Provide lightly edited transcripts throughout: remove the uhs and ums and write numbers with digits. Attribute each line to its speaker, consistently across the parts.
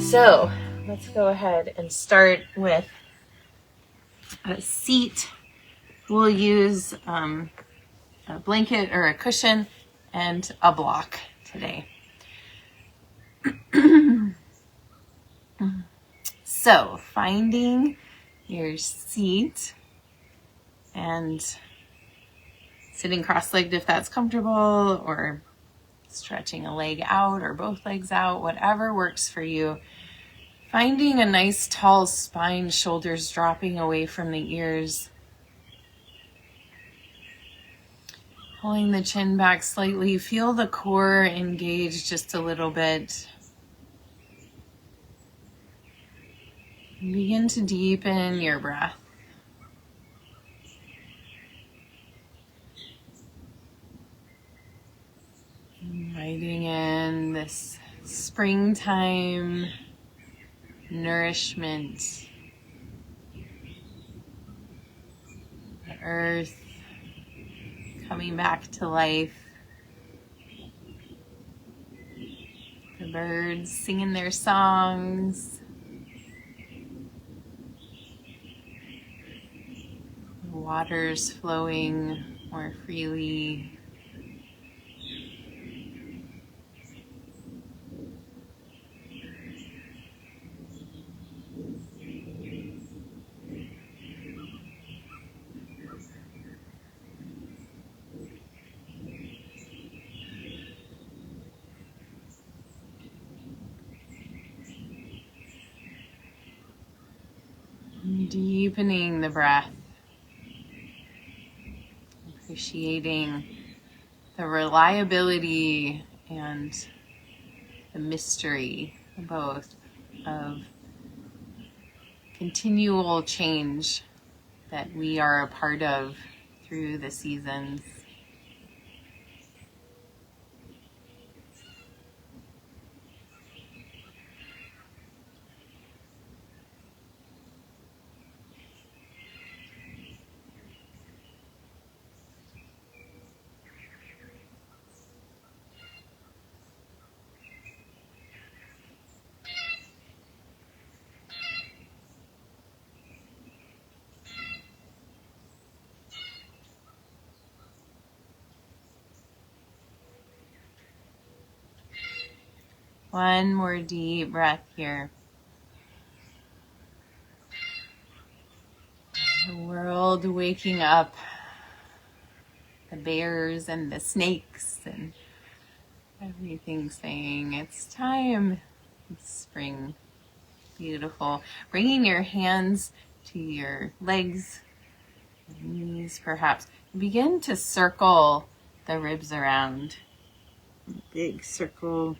Speaker 1: So let's go ahead and start with a seat. We'll use a blanket or a cushion and a block today. So finding your seat and sitting cross-legged if that's comfortable, or stretching a leg out or both legs out, whatever works for you. Finding a nice tall spine, shoulders dropping away from the ears. Pulling the chin back slightly. Feel the core engage just a little bit. Begin to deepen your breath. Inviting in this springtime nourishment. The earth coming back to life. The birds singing their songs. The water's flowing more freely. Deepening the breath, appreciating the reliability and the mystery, both, of continual change that we are a part of through the seasons. One more deep breath here. The world waking up. The bears and the snakes and everything saying it's time. It's spring. Beautiful. Bringing your hands to your legs, your knees perhaps. Begin to circle the ribs around. Big circle.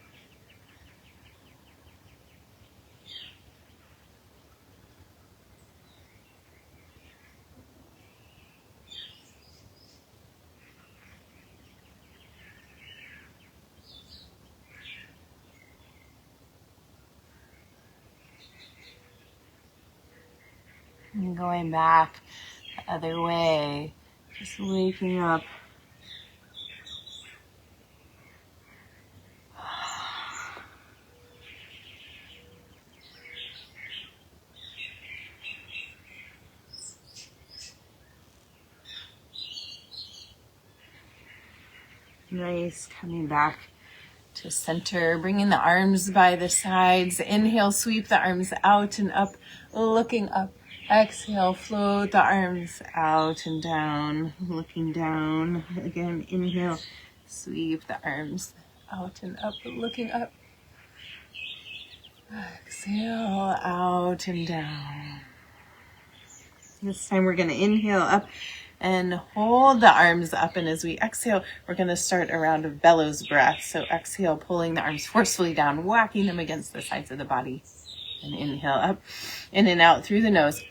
Speaker 1: And going back the other way, just waking up. Nice, coming back to center, bringing the arms by the sides. Inhale, sweep the arms out and up, looking up. Exhale, float the arms out and down, looking down. Again, inhale, sweep the arms out and up, looking up. Exhale, out and down. This time we're going to inhale up and hold the arms up. And as we exhale, we're going to start a round of bellows breath. So exhale, pulling the arms forcefully down, whacking them against the sides of the body. And inhale up, in and out through the nose.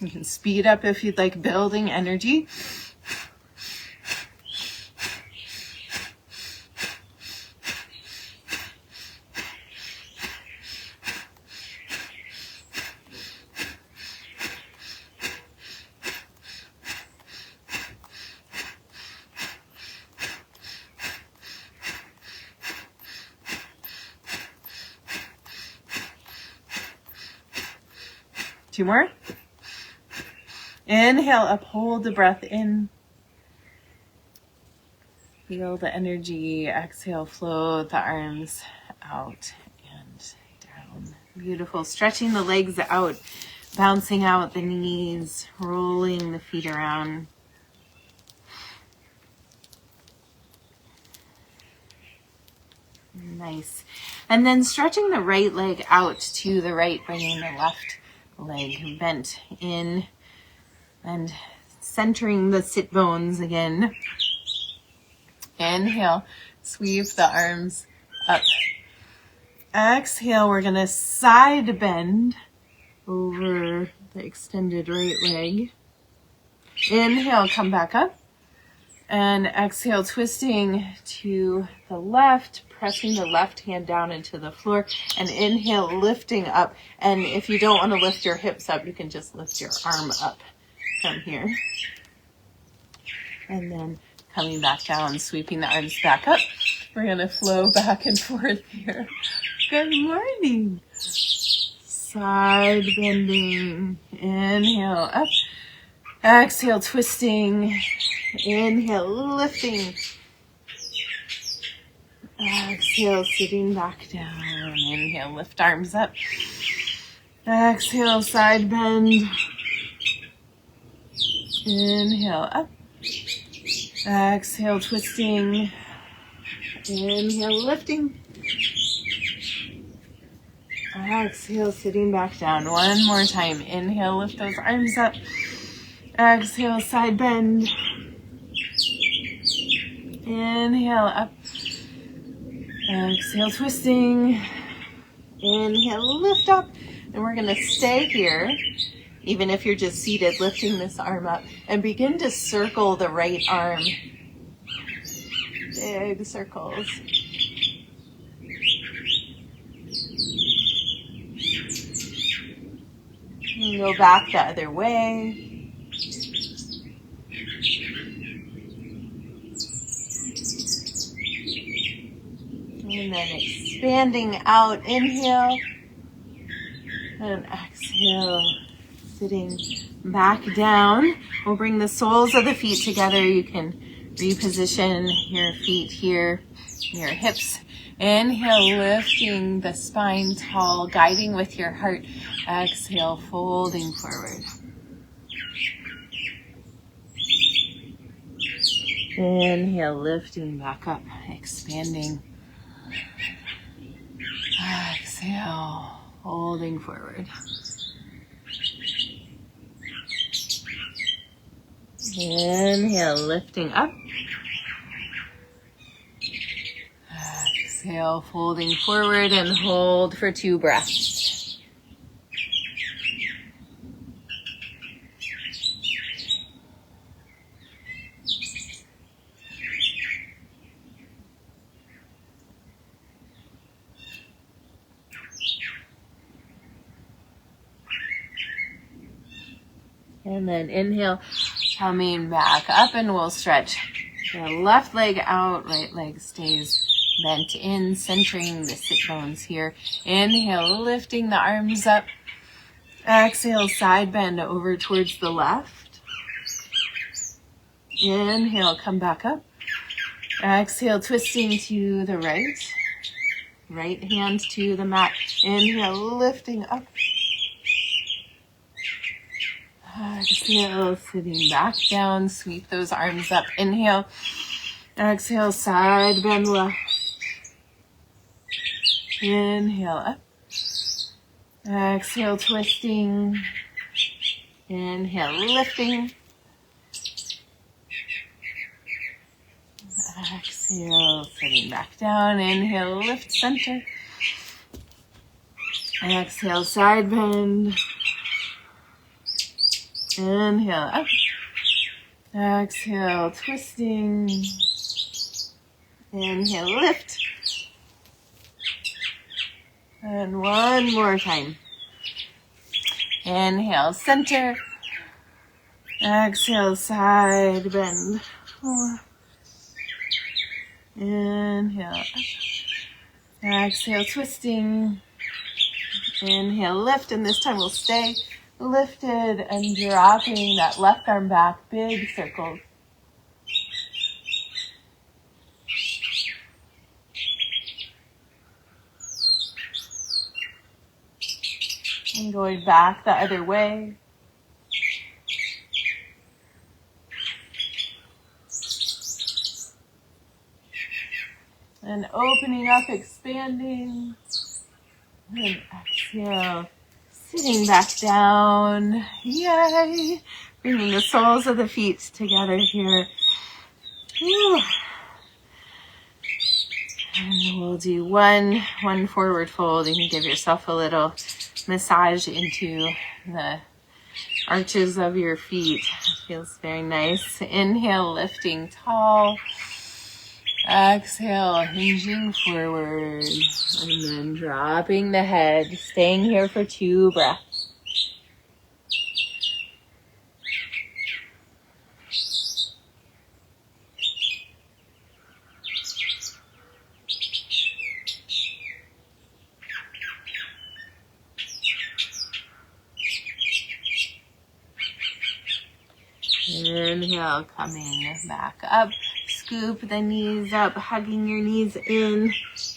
Speaker 1: You can speed up if you'd like, building energy. 2 more. Inhale up, hold the breath in. Feel the energy. Exhale, float the arms out and down. Beautiful. Stretching the legs out, bouncing out the knees, rolling the feet around. Nice. And then stretching the right leg out to the right, bringing the left leg bent in and centering the sit bones again. Inhale, sweep the arms up. Exhale, we're going to side bend over the extended right leg. Inhale, come back up. And exhale, twisting to the left, pressing the left hand down into the floor. And inhale, lifting up. And if you don't want to lift your hips up, you can just lift your arm up from here. And then coming back down, sweeping the arms back up. We're going to flow back and forth here. Good morning. Side bending. Inhale, up. Exhale, twisting. Inhale, lifting. Exhale, sitting back down. Inhale, lift arms up. Exhale, side bend. Inhale, up. Exhale, twisting. Inhale, lifting. Exhale, sitting back down. One more time. Inhale, lift those arms up. Exhale, side bend. Inhale, up. Exhale, twisting. Inhale, lift up. And we're going to stay here, even if you're just seated, lifting this arm up. And begin to circle the right arm. Big circles. And go back the other way. And then expanding out, inhale, and exhale, sitting back down. We'll bring the soles of the feet together. You can reposition your feet here, your hips. Inhale, lifting the spine tall, guiding with your heart. Exhale, folding forward. Inhale, lifting back up, expanding. Exhale, holding forward. Inhale, lifting up. Exhale, folding forward and hold for 2 breaths. And then inhale, coming back up, and we'll stretch the left leg out, right leg stays bent in, centering the sit bones here. Inhale, lifting the arms up. Exhale, side bend over towards the left. Inhale, come back up. Exhale, twisting to the right. Right hand to the mat. Inhale, lifting up. Exhale, sitting back down. Sweep those arms up. Inhale. Exhale, side bend left. Inhale, up. Exhale, twisting. Inhale, lifting. Exhale, sitting back down. Inhale, lift center. Exhale, side bend. Inhale, up. Exhale, twisting. Inhale, lift. And one more time. Inhale, center. Exhale, side bend. Inhale, up. Exhale, twisting. Inhale, lift, and this time we'll stay lifted and dropping that left arm back, big circles. And going back the other way. And opening up, expanding. And exhale, sitting back down. Yay! Bringing the soles of the feet together here. Whew. And we'll do one forward fold. You can give yourself a little massage into the arches of your feet. It feels very nice. Inhale, lifting tall. Exhale, hinging forward. And then dropping the head. Staying here for 2 breaths. Inhale, coming back up. Scoop the knees up, hugging your knees in,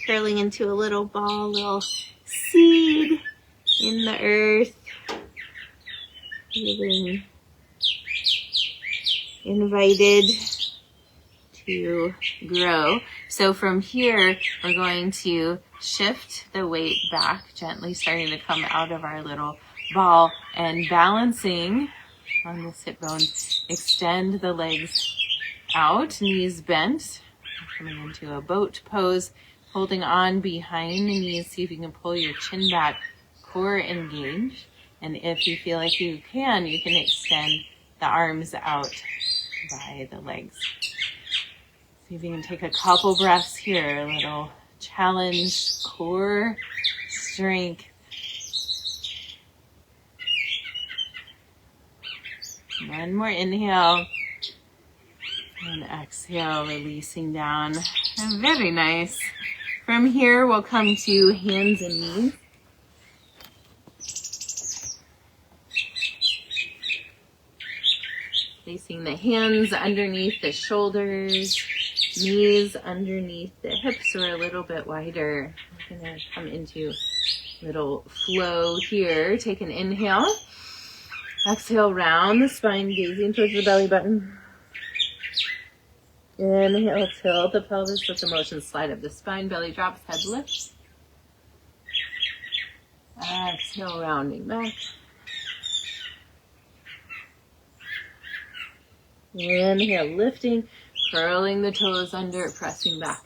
Speaker 1: curling into a little ball, little seed in the earth. Feeling invited to grow. So from here, we're going to shift the weight back, gently starting to come out of our little ball and balancing on the sit bones. Extend the legs out, knees bent, coming into a boat pose, holding on behind the knees. See if you can pull your chin back, core engaged. And if you feel like you can extend the arms out by the legs. See if you can take a couple breaths here, a little challenge, core strength. One more inhale. And exhale, releasing down. And very nice. From here, we'll come to hands and knees. Placing the hands underneath the shoulders, knees underneath the hips or a little bit wider. We're going to come into little flow here. Take an inhale. Exhale, round the spine, gazing towards the belly button. Inhale, tilt the pelvis with the motion, slide up the spine, belly drops, head lifts. Exhale, rounding back. Inhale, lifting, curling the toes under, pressing back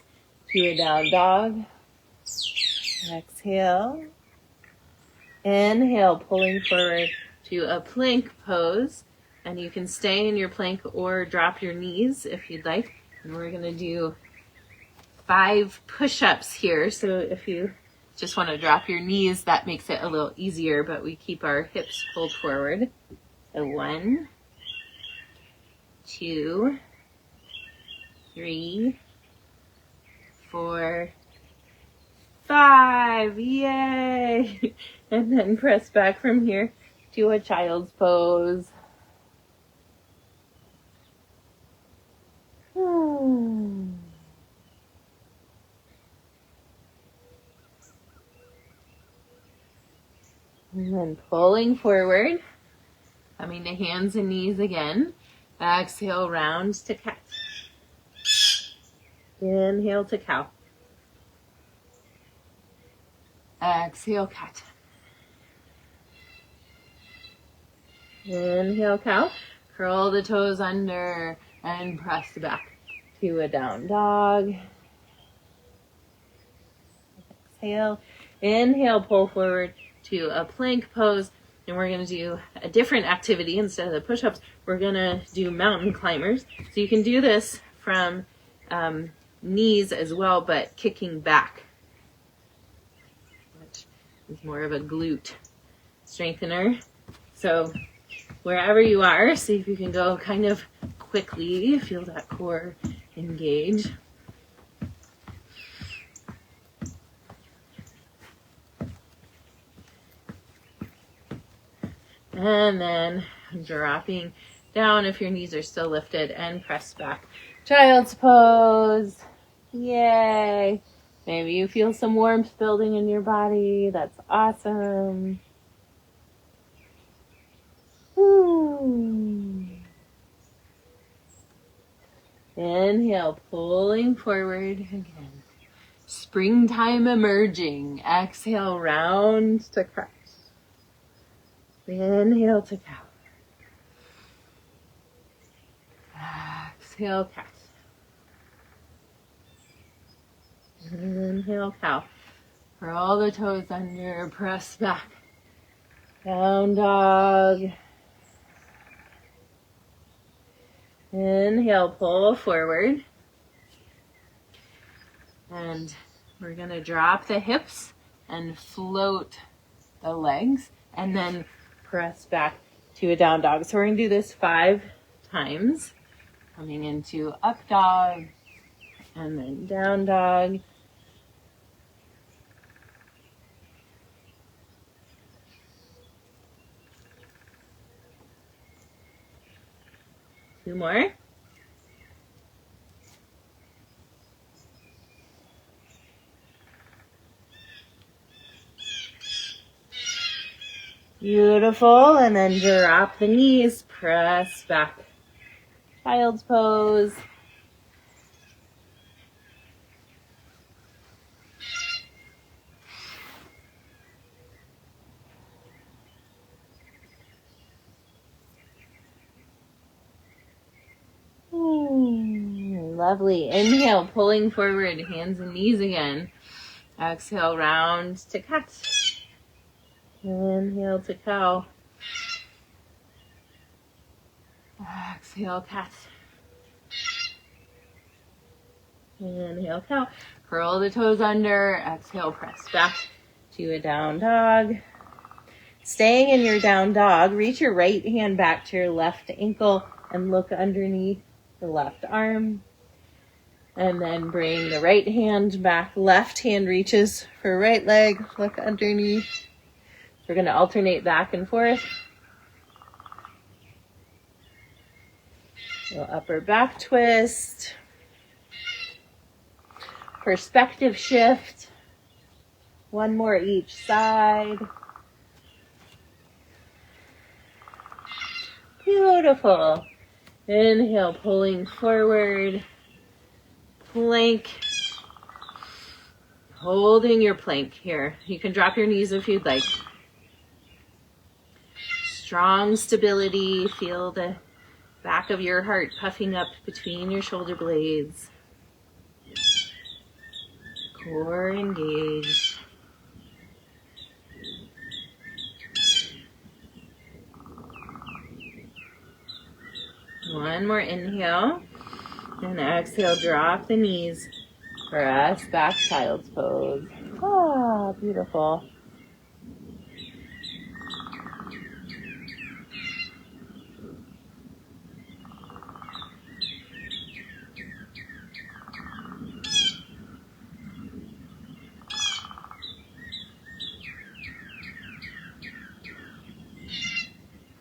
Speaker 1: to a down dog. Exhale. Inhale, pulling forward to a plank pose. And you can stay in your plank or drop your knees if you'd like. And we're going to do 5 push-ups here. So if you just want to drop your knees, that makes it a little easier, but we keep our hips pulled forward. So 1, 2, 3, 4, 5. Yay! And then press back from here to a child's pose. And then pulling forward, coming to hands and knees again. Exhale, round to cat. Inhale to cow. Exhale, cat. Inhale, cow. Curl the toes under and press back to a down dog. Exhale. Inhale, pull forward to a plank pose. And we're going to do a different activity. Instead of the push-ups, we're going to do mountain climbers. So you can do this from knees as well, but kicking back, which is more of a glute strengthener. So wherever you are, see if you can go kind of quickly. Feel that core engage. And then dropping down if your knees are still lifted and press back. Child's pose. Yay. Maybe you feel some warmth building in your body. That's awesome. Inhale, pulling forward again. Springtime emerging. Exhale, round to crutch. Inhale to cow. Exhale, cat. Inhale, cow. Curl the toes under, press back. Down dog. Inhale, pull forward. And we're going to drop the hips and float the legs and then press back to a down dog. So we're going to do this 5 times. Coming into up dog and then down dog. Two more. Beautiful. And then drop the knees, press back. Child's pose. Lovely. Inhale, pulling forward, hands and knees again. Exhale, round to cat. Inhale to cow. Exhale, cat. Inhale, cow. Curl the toes under. Exhale, press back to a down dog. Staying in your down dog, reach your right hand back to your left ankle and look underneath the left arm. And then bring the right hand back. Left hand reaches for right leg. Look underneath. We're going to alternate back and forth. Little upper back twist. Perspective shift. One more each side. Beautiful. Inhale, pulling forward. Plank. Holding your plank here. You can drop your knees if you'd like. Strong stability. Feel the back of your heart puffing up between your shoulder blades. Core engaged. One more inhale. And exhale, drop the knees. Press back, child's pose. Ah, beautiful.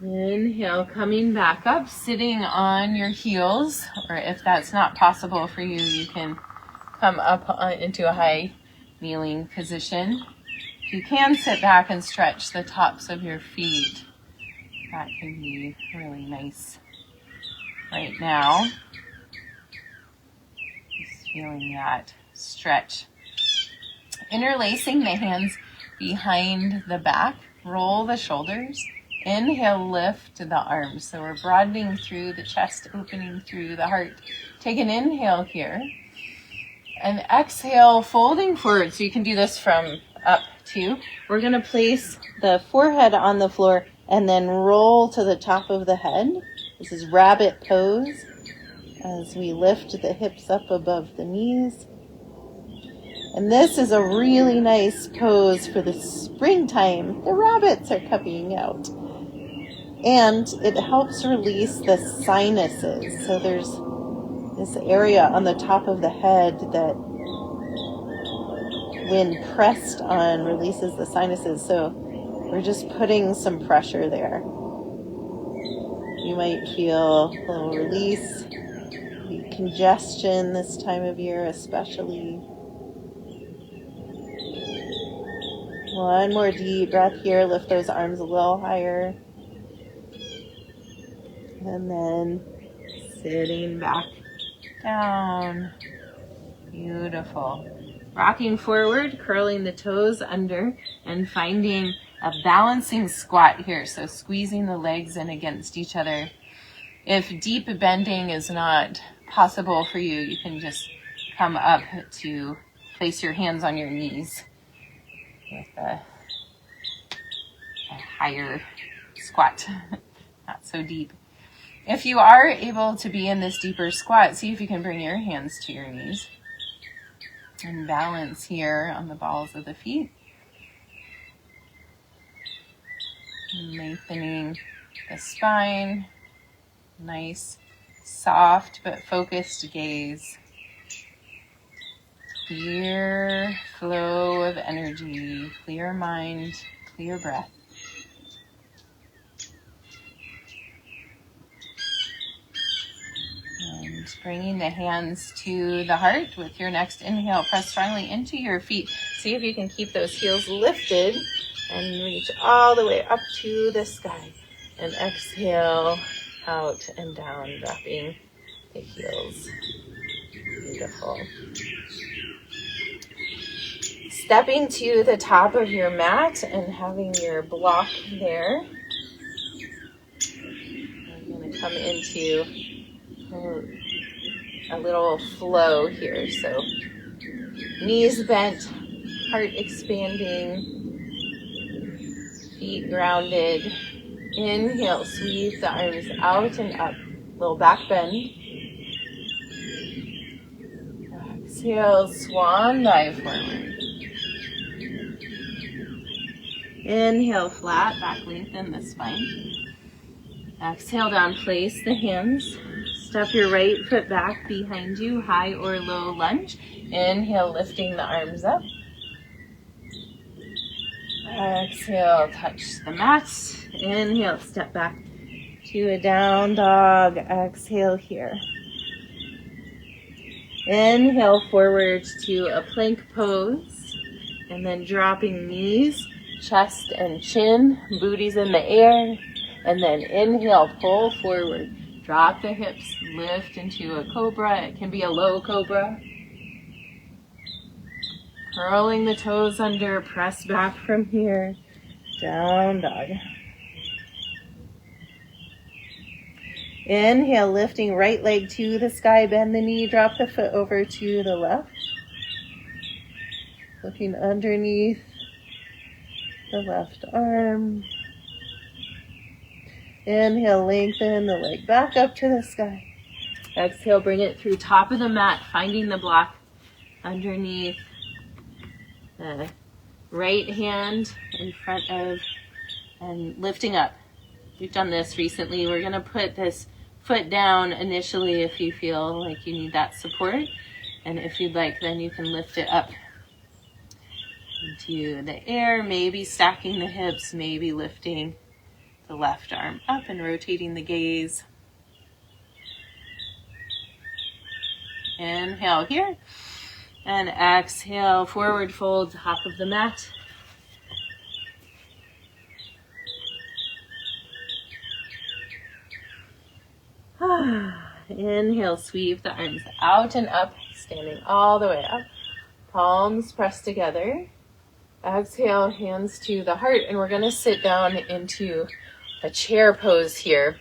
Speaker 1: Inhale, coming back up, sitting on your heels, or if that's not possible for you, you can come up into a high kneeling position. If you can sit back and stretch the tops of your feet, that can be really nice right now. Just feeling that stretch. Interlacing the hands behind the back, roll the shoulders. Inhale, lift the arms. So we're broadening through the chest, opening through the heart. Take an inhale here. And exhale, folding forward. So you can do this from up to. We're going to place the forehead on the floor and then roll to the top of the head. This is rabbit pose as we lift the hips up above the knees. And this is a really nice pose for the springtime. The rabbits are coming out. And it helps release the sinuses. So there's this area on the top of the head that, when pressed on, releases the sinuses. So we're just putting some pressure there. You might feel a little release, congestion this time of year especially. One more deep breath here. Lift those arms a little higher. And then sitting back down. Beautiful. Rocking forward, curling the toes under, and finding a balancing squat here. So squeezing the legs in against each other. If deep bending is not possible for you, you can just come up to place your hands on your knees with a higher squat, not so deep. If you are able to be in this deeper squat, see if you can bring your hands to your knees and balance here on the balls of the feet. Lengthening the spine, nice, soft but focused gaze. Clear flow of energy, clear mind, clear breath. And bringing the hands to the heart with your next inhale, press strongly into your feet. See if you can keep those heels lifted and reach all the way up to the sky. And exhale out and down, dropping the heels. Beautiful. Stepping to the top of your mat and having your block there. I'm going to come into a little flow here. So knees bent, heart expanding, feet grounded. Inhale, sweep the arms out and up. Little back bend. Exhale, swan dive forward. Inhale, flat, back lengthen the spine. Exhale down, place the hands. Step your right foot back behind you, high or low lunge. Inhale, lifting the arms up. Exhale, touch the mat. Inhale, step back to a down dog. Exhale here. Inhale forward to a plank pose. And then dropping knees, chest and chin, booties in the air. And then inhale, pull forward. Drop the hips, lift into a cobra. It can be a low cobra. Curling the toes under, press back from here. Down dog. Inhale, lifting right leg to the sky, bend the knee, drop the foot over to the left. Looking underneath the left arm. Inhale, lengthen the leg back up to the sky. Exhale, bring it through top of the mat, finding the block underneath the right hand in front of and lifting up. We've done this recently. We're going to put this foot down initially if you feel like you need that support. And if you'd like, then you can lift it up into the air, maybe stacking the hips, maybe lifting the left arm up and rotating the gaze. Inhale here. And exhale, forward fold, top of the mat. Inhale, sweep the arms out and up, standing all the way up. Palms pressed together. Exhale, hands to the heart, and we're going to sit down into a chair pose here.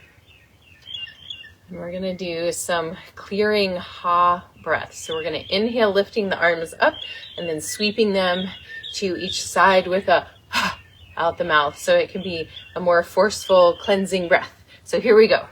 Speaker 1: And we're going to do some clearing ha breaths. So we're going to inhale, lifting the arms up, and then sweeping them to each side with a ha out the mouth. So it can be a more forceful, cleansing breath. So here we go.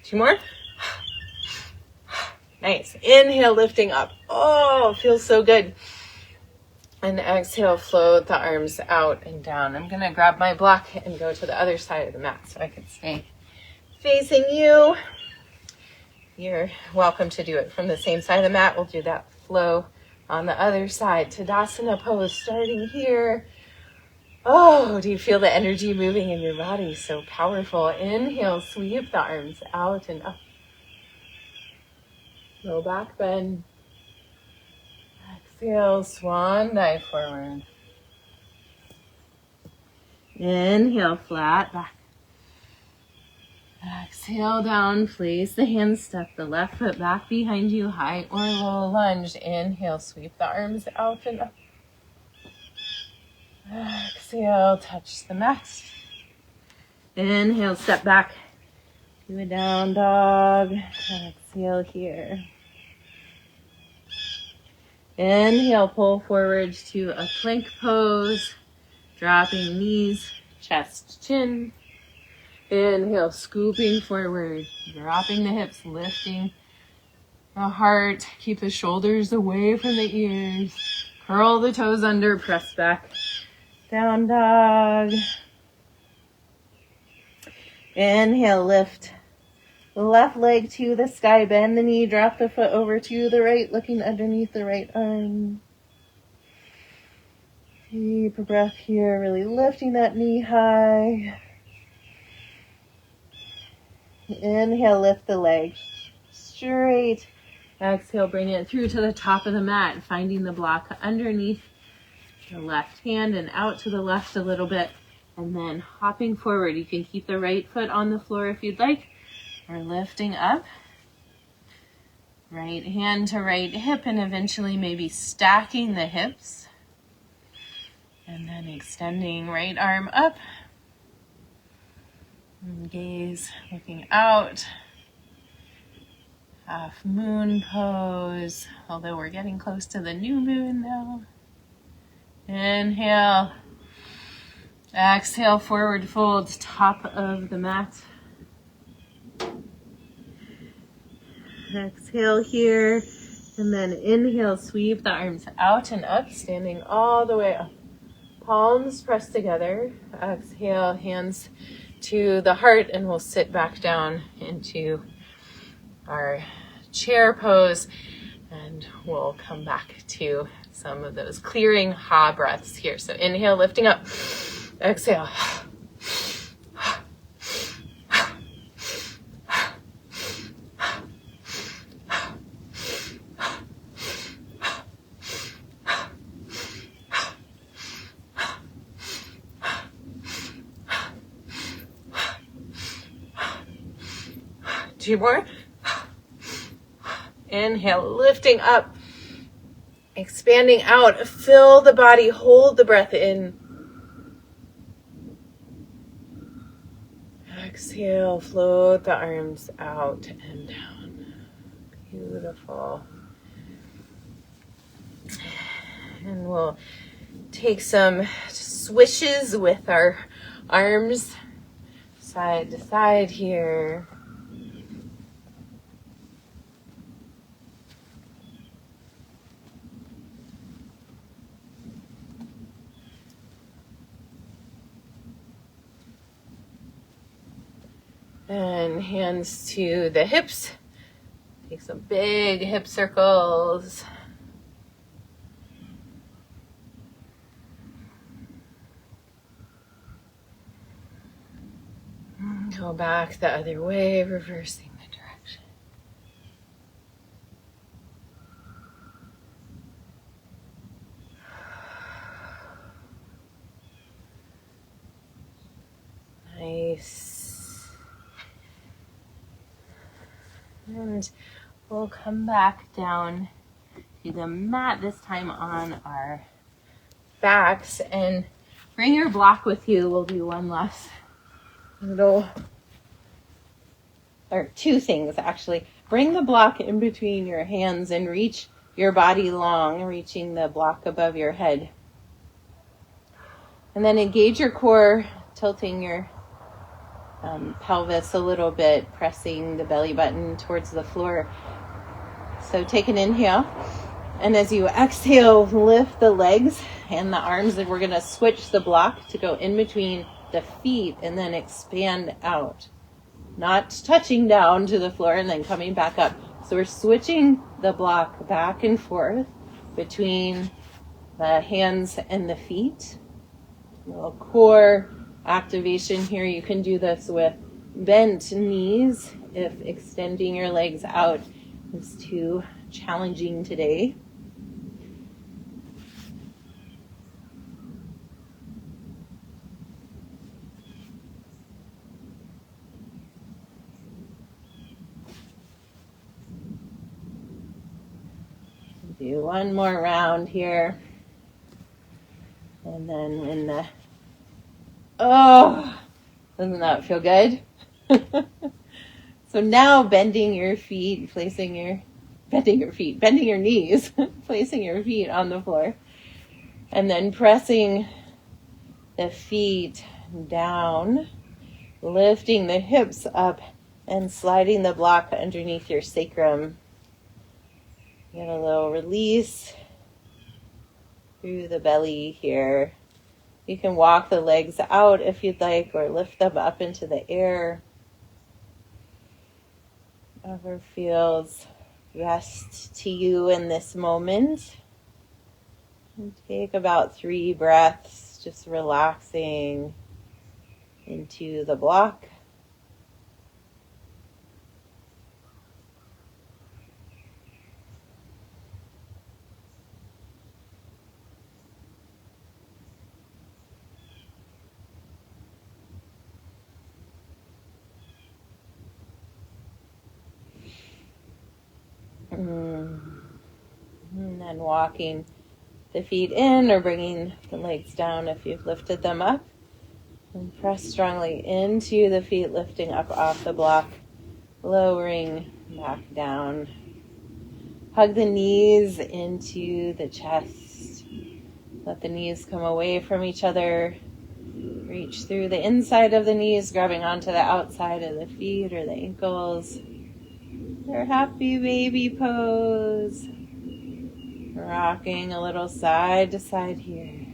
Speaker 1: Two more. Nice. Inhale, lifting up. Oh, feels so good. And exhale, float the arms out and down. I'm going to grab my block and go to the other side of the mat so I can stay facing you. You're welcome to do it from the same side of the mat. We'll do that flow on the other side. Tadasana pose starting here. Oh, do you feel the energy moving in your body? So powerful. Inhale, sweep the arms out and up. Low back bend. Exhale, swan dive forward. Inhale, flat back. Exhale down, place the hands, step the left foot back behind you, high or low lunge. Inhale, sweep the arms out and up. Exhale, touch the mat. Inhale, step back. Do a down dog. Exhale here. Inhale, pull forward to a plank pose. Dropping knees, chest, chin. Inhale, scooping forward. Dropping the hips, lifting the heart. Keep the shoulders away from the ears. Curl the toes under, press back. Down dog. Inhale, lift the left leg to the sky. Bend the knee, drop the foot over to the right, looking underneath the right arm. Deep breath here, really lifting that knee high. Inhale, lift the leg straight. Exhale, bring it through to the top of the mat, finding the block underneath the left hand and out to the left a little bit. And then hopping forward. You can keep the right foot on the floor if you'd like, or lifting up. Right hand to right hip, and eventually maybe stacking the hips. And then extending right arm up. And gaze looking out. Half moon pose, although we're getting close to the new moon now. Inhale. Exhale, forward fold, top of the mat. Exhale here, and then inhale, sweep the arms out and up, standing all the way up. Palms pressed together. Exhale, hands to the heart, and we'll sit back down into our chair pose, and we'll come back to some of those clearing ha breaths here. So inhale, lifting up. Exhale. Two more. Inhale, lifting up, expanding out. Fill the body, hold the breath in. Exhale, float the arms out and down. Beautiful. And we'll take some swishes with our arms side to side here. And hands to the hips. Take some big hip circles. Go back the other way, reversing the direction. Nice. And we'll come back down to the mat, this time on our backs, and bring your block with you. We'll do one last little, or two things actually. Bring the block in between your hands and reach your body long, reaching the block above your head. And then engage your core, tilting your pelvis a little bit, pressing the belly button towards the floor. So take an inhale. And as you exhale, lift the legs and the arms. And we're going to switch the block to go in between the feet and then expand out. Not touching down to the floor and then coming back up. So we're switching the block back and forth between the hands and the feet. A little core activation here. You can do this with bent knees if extending your legs out is too challenging today. Do one more round here. And then when doesn't that feel good? So now bending your knees, placing your feet on the floor. And then pressing the feet down, lifting the hips up and sliding the block underneath your sacrum. Get a little release through the belly here. You can walk the legs out if you'd like, or lift them up into the air. Whatever feels best to you in this moment. And take about 3 breaths, just relaxing into the block. And then walking the feet in or bringing the legs down if you've lifted them up. And press strongly into the feet, lifting up off the block, lowering back down. Hug the knees into the chest. Let the knees come away from each other. Reach through the inside of the knees, grabbing onto the outside of the feet or the ankles. Your happy baby pose. Rocking a little side to side here.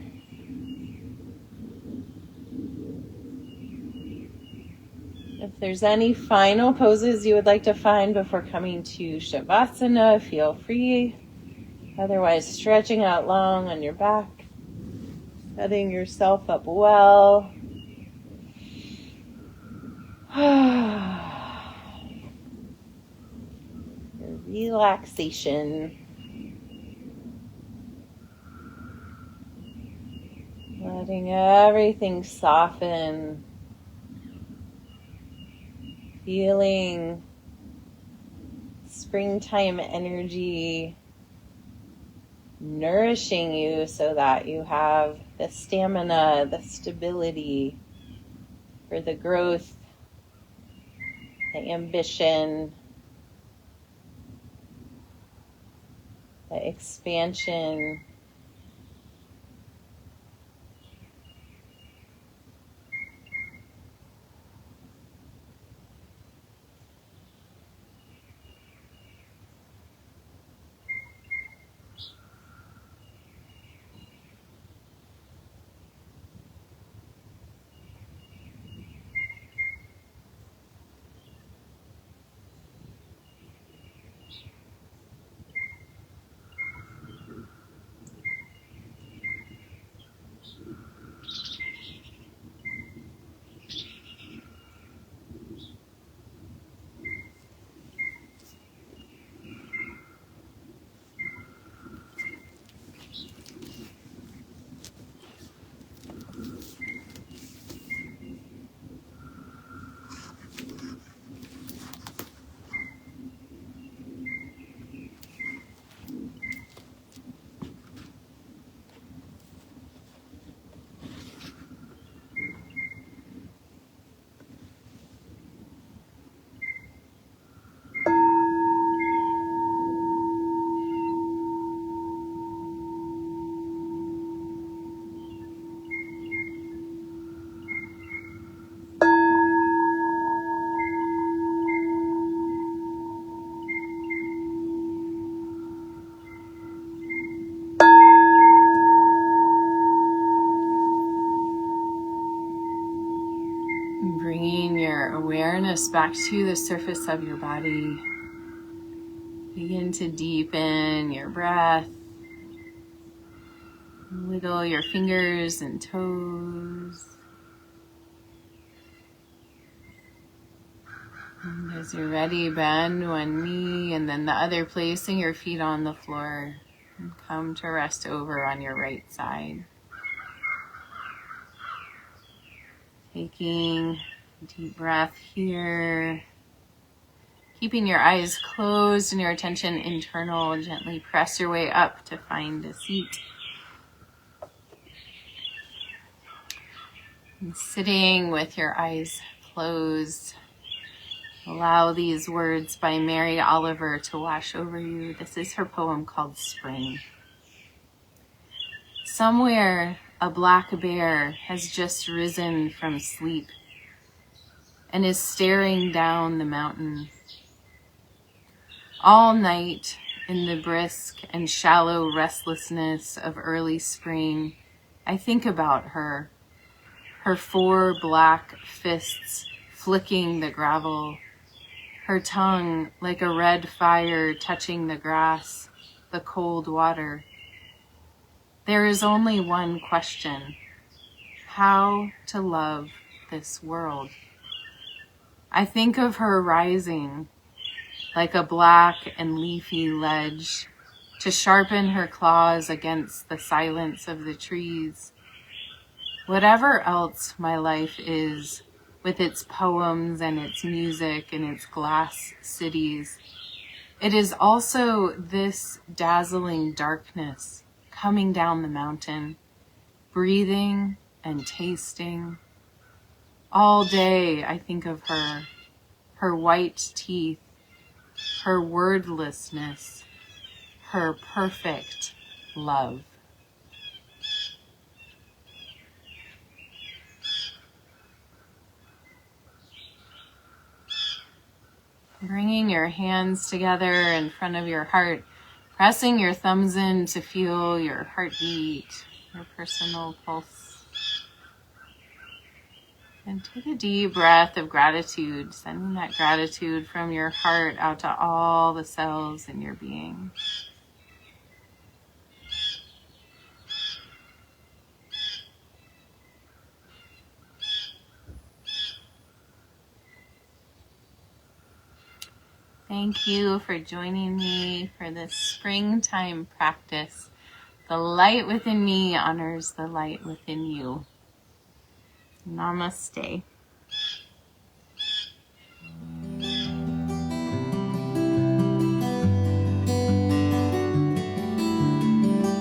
Speaker 1: If there's any final poses you would like to find before coming to Shavasana, feel free. Otherwise, stretching out long on your back, setting yourself up well. Relaxation. Letting everything soften. Feeling springtime energy nourishing you so that you have the stamina, the stability for the growth, the ambition, the expansion. awareness back to the surface of your body. Begin to deepen your breath. Wiggle your fingers and toes. And as you're ready, bend one knee and then the other, placing your feet on the floor. And come to rest over on your right side. Taking a deep breath here. Keeping your eyes closed and your attention internal, gently press your way up to find a seat. And sitting with your eyes closed, allow these words by Mary Oliver to wash over you. This is her poem called Spring. Somewhere a black bear has just risen from sleep and is staring down the mountain. All night in the brisk and shallow restlessness of early spring, I think about her, her 4 black fists flicking the gravel, her tongue like a red fire touching the grass, the cold water. There is only one question: how to love this world. I think of her rising like a black and leafy ledge to sharpen her claws against the silence of the trees. Whatever else my life is, with its poems and its music and its glass cities, it is also this dazzling darkness coming down the mountain, breathing and tasting. All day I think of her, her white teeth, her wordlessness, her perfect love. Bringing your hands together in front of your heart, pressing your thumbs in to feel your heartbeat, your personal pulse. And take a deep breath of gratitude, sending that gratitude from your heart out to all the cells in your being. Thank you for joining me for this springtime practice. The light within me honors the light within you. Namaste.